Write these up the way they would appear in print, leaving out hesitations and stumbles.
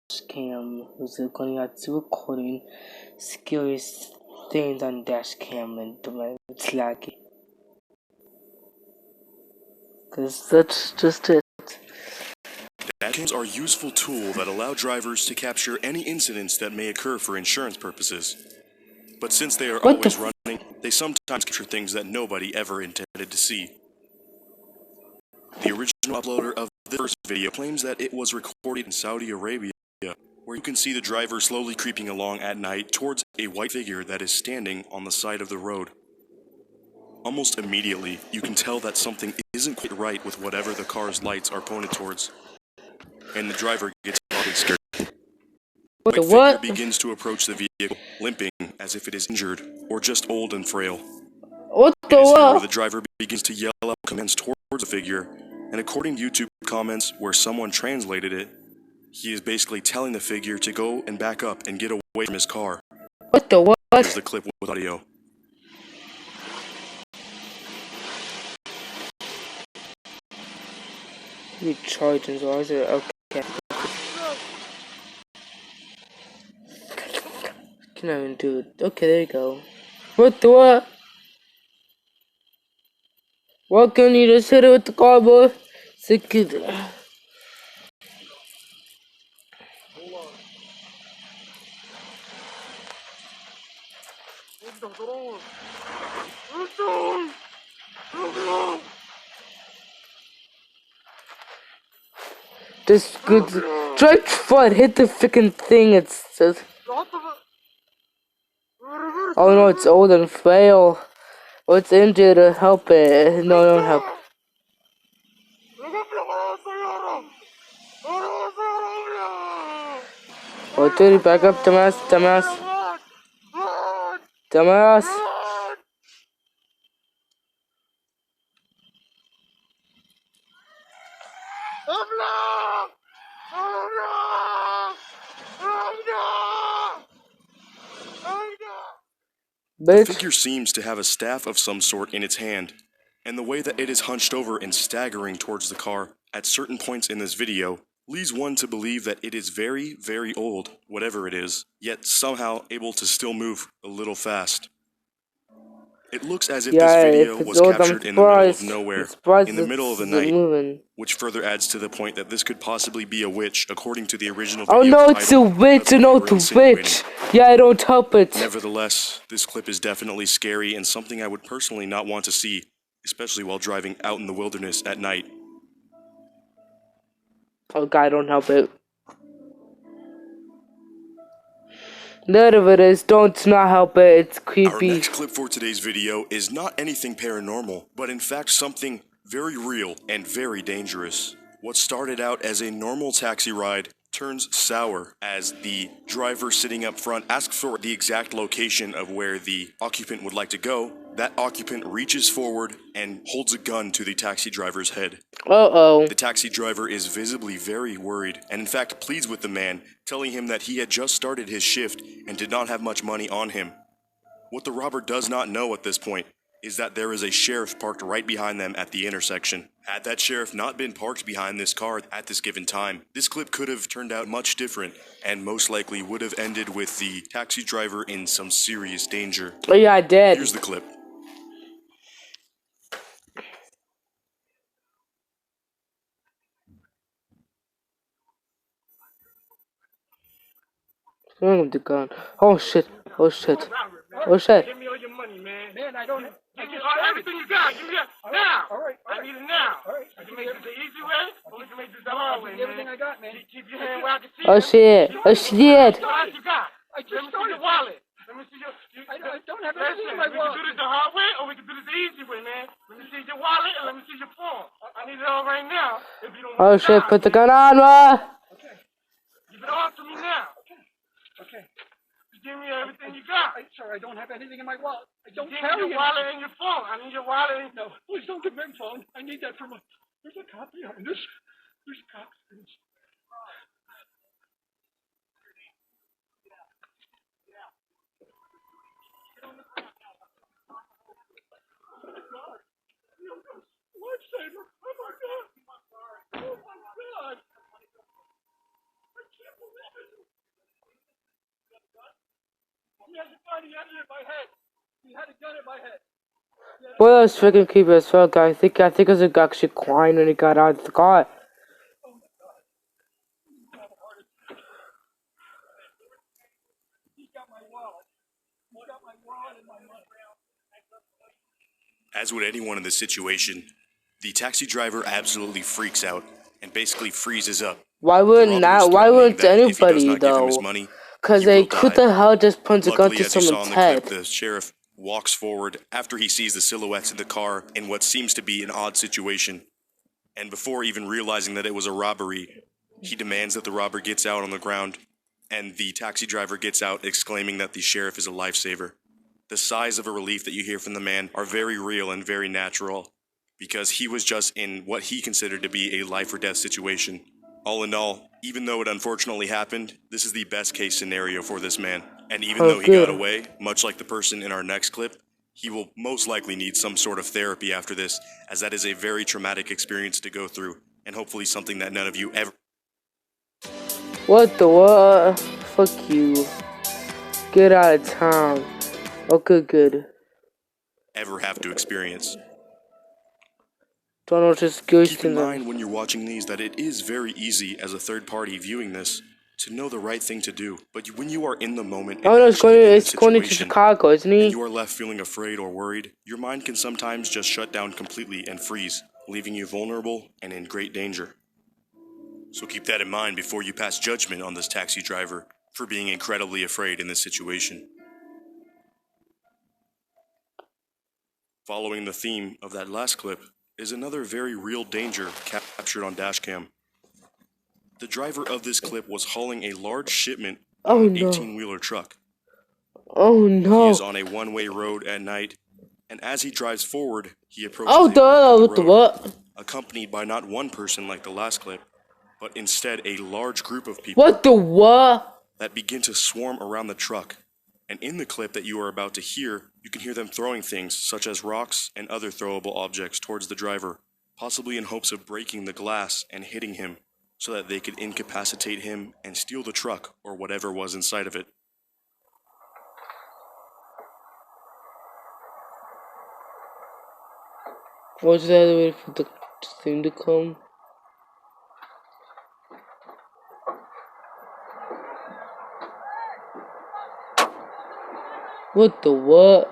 cam. Who's going out to recording scariest things on dash cam and it's laggy. Cause that's just it. Dash cams are a useful tool that allow drivers to capture any incidents that may occur for insurance purposes. But since they are always running, they sometimes capture things that nobody ever intended to see. The original uploader of this first video claims that it was recorded in Saudi Arabia, where you can see the driver slowly creeping along at night towards a white figure that is standing on the side of the road. Almost immediately, you can tell that something isn't quite right with whatever the car's lights are pointed towards, and the driver gets probably scared. The white figure begins to approach the vehicle, limping as if it is injured or just old and frail. What the what? The driver begins to yell out commands towards the figure, and according to YouTube comments where someone translated it, he is basically telling the figure to go and back up and get away from his car. What the what? Here's the clip with audio. Recharging, so I said, okay. Can I even do it? Okay, there you go. What the what? What can you just hit it with the car, boy? Sick it. This good. Strike foot, hit the freaking thing. It says. Oh no, it's old and frail. Oh, it's injured to help it. No, don't help. Oh, dude, back up, dumbass, dumbass. Dumbass. The figure seems to have a staff of some sort in its hand, and the way that it is hunched over and staggering towards the car at certain points in this video leads one to believe that it is very, very old, whatever it is, yet somehow able to still move a little fast. It looks as if this video was captured in the middle of nowhere, in the middle of the night, which further adds to the point that this could possibly be a witch, according to the original video. Oh no, it's a witch, no, it's a witch. Yeah, I don't help it. Nevertheless, this clip is definitely scary and something I would personally not want to see, especially while driving out in the wilderness at night. Oh God, don't help it. None of it is. Don't not help it. It's creepy. Our next clip for today's video is not anything paranormal, but in fact something very real and very dangerous. What started out as a normal taxi ride turns sour as the driver sitting up front asks for the exact location of where the occupant would like to go. That occupant reaches forward and holds a gun to the taxi driver's head. Uh-oh. The taxi driver is visibly very worried and in fact pleads with the man, telling him that he had just started his shift and did not have much money on him. What the robber does not know at this point is that there is a sheriff parked right behind them at the intersection. Had that sheriff not been parked behind this car at this given time, this clip could have turned out much different and most likely would have ended with the taxi driver in some serious danger. Oh yeah, I did. Here's the clip. The gun. Oh shit. Oh shit. Oh shit. Give me all your money, man. Man, I don't. Give me everything you got. Give me that now. All right. I need it now. All right. I can make this the easy way, or we can make this the hard way, man. Everything I got, man. Keep your hand where I can see. Oh shit. Oh shit. What you got? I just started. Let me see your wallet. Let me see your. I don't have anything in my wallet. We can do this the hard way, or we can do this the easy way, man. Let me see your wallet and let me see your phone. I need it all right now. If you don't. Oh shit. Put the gun on, ma. Okay. Give it all to me now. Okay. Give me everything you got. Sir, I don't have anything in my wallet. I don't carry your wallet and your phone. I need your wallet. No, please don't give me your phone. I need that from a. There's a cop behind this. There's a cop. Lifesaver. Oh my God. Oh my God. I can't believe it. He has a gun. He had it in my head. He had a gun in my head. Well, that's freaking creepy as fuck. I think it was actually crying when he got out of the car. He got my wallet. He got my wallet and my money. As would anyone in this situation, the taxi driver absolutely freaks out and basically freezes up. Why wouldn't anybody though? Money, Cause could the hell just punch a gun to someone's head? The sheriff walks forward after he sees the silhouettes in the car in what seems to be an odd situation. And before even realizing that it was a robbery, he demands that the robber gets out on the ground, and the taxi driver gets out exclaiming that the sheriff is a lifesaver. The sighs of a relief that you hear from the man are very real and very natural, because he was just in what he considered to be a life or death situation. All in all, even though it unfortunately happened, this is the best case scenario for this man. And even though he got away, much like the person in our next clip, he will most likely need some sort of therapy after this, as that is a very traumatic experience to go through, and hopefully something that none of you ever... What the what? Fuck you. Get out of town. Okay, good. ...ever have to experience. Don't know, just go Keep in mind when you're watching these that it is very easy as a third party viewing this to know the right thing to do. But when you are in the moment, it's going to Chicago, isn't he? And you are left feeling afraid or worried, your mind can sometimes just shut down completely and freeze, leaving you vulnerable and in great danger. So keep that in mind before you pass judgment on this taxi driver for being incredibly afraid in this situation. Following the theme of that last clip is another very real danger captured on dashcam. The driver of this clip was hauling a large shipment on an 18-wheeler truck. Oh no! He is on a one-way road at night, and as he drives forward, he approaches the road, accompanied by not one person like the last clip, but instead a large group of people. What the what? That begin to swarm around the truck. And in the clip that you are about to hear, you can hear them throwing things such as rocks and other throwable objects towards the driver, possibly in hopes of breaking the glass and hitting him, so that they could incapacitate him and steal the truck or whatever was inside of it. Was that the way for the thing to come? What the what?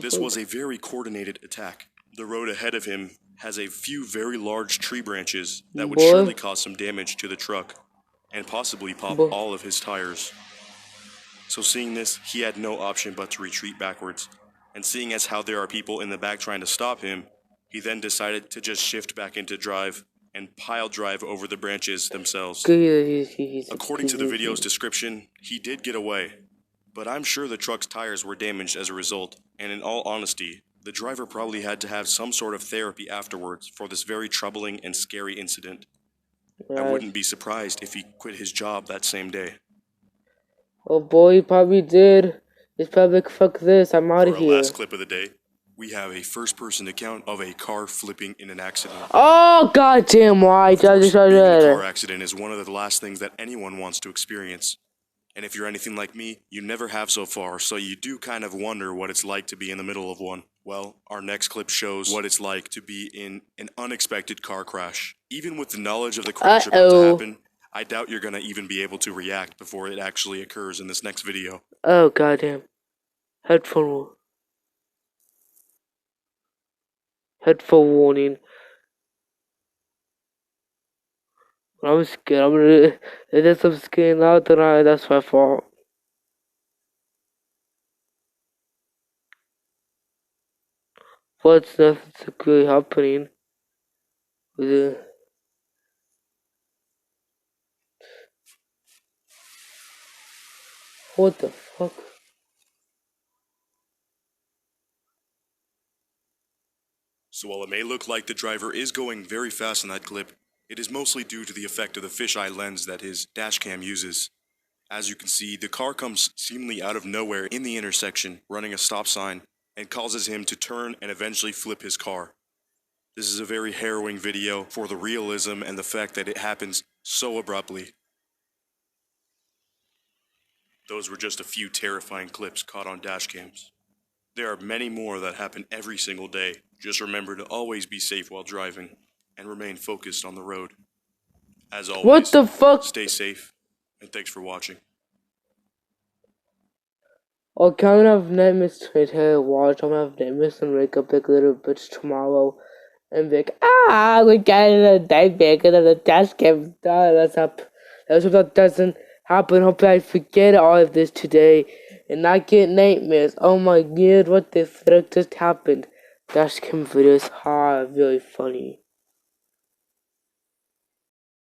This was a very coordinated attack. The road ahead of him has a few very large tree branches that would surely cause some damage to the truck and possibly pop all of his tires. So seeing this, he had no option but to retreat backwards. And seeing as how there are people in the back trying to stop him, he then decided to just shift back into drive and pile drive over the branches themselves. According to the video's description, he did get away, but I'm sure the truck's tires were damaged as a result, and in all honesty, the driver probably had to have some sort of therapy afterwards for this very troubling and scary incident. I wouldn't be surprised if he quit his job that same day. Oh boy, he probably did. He's probably like, fuck this, I'm out of here. For our last clip of the day, we have a first-person account of a car flipping in an accident. Oh, goddamn right. Being in a car accident is one of the last things that anyone wants to experience. And if you're anything like me, you never have so far, so you do kind of wonder what it's like to be in the middle of one. Well, our next clip shows what it's like to be in an unexpected car crash. Even with the knowledge of the crash about to happen, I doubt you're gonna even be able to react before it actually occurs in this next video. Oh, goddamn. Headphone warning. I'm scared. I'm scared now, then that's my fault. What's nothing happening? What the fuck? So while it may look like the driver is going very fast in that clip, it is mostly due to the effect of the fisheye lens that his dashcam uses. As you can see, the car comes seemingly out of nowhere in the intersection, running a stop sign, and causes him to turn and eventually flip his car. This is a very harrowing video for the realism and the fact that it happens so abruptly. Those were just a few terrifying clips caught on dash cams. There are many more that happen every single day. Just remember to always be safe while driving and remain focused on the road. As always, What the fuck? stay safe, and thanks for watching. Okay, I'm gonna have nightmares today. Watch, I'm gonna have nightmares and wake up like a little bitch tomorrow and be like, we got a nightmare because of the dash cam. That's up. That's what that doesn't happen. Hopefully, I forget all of this today and not get nightmares. Oh my god, what the frick just happened? Dash cam videos are really funny.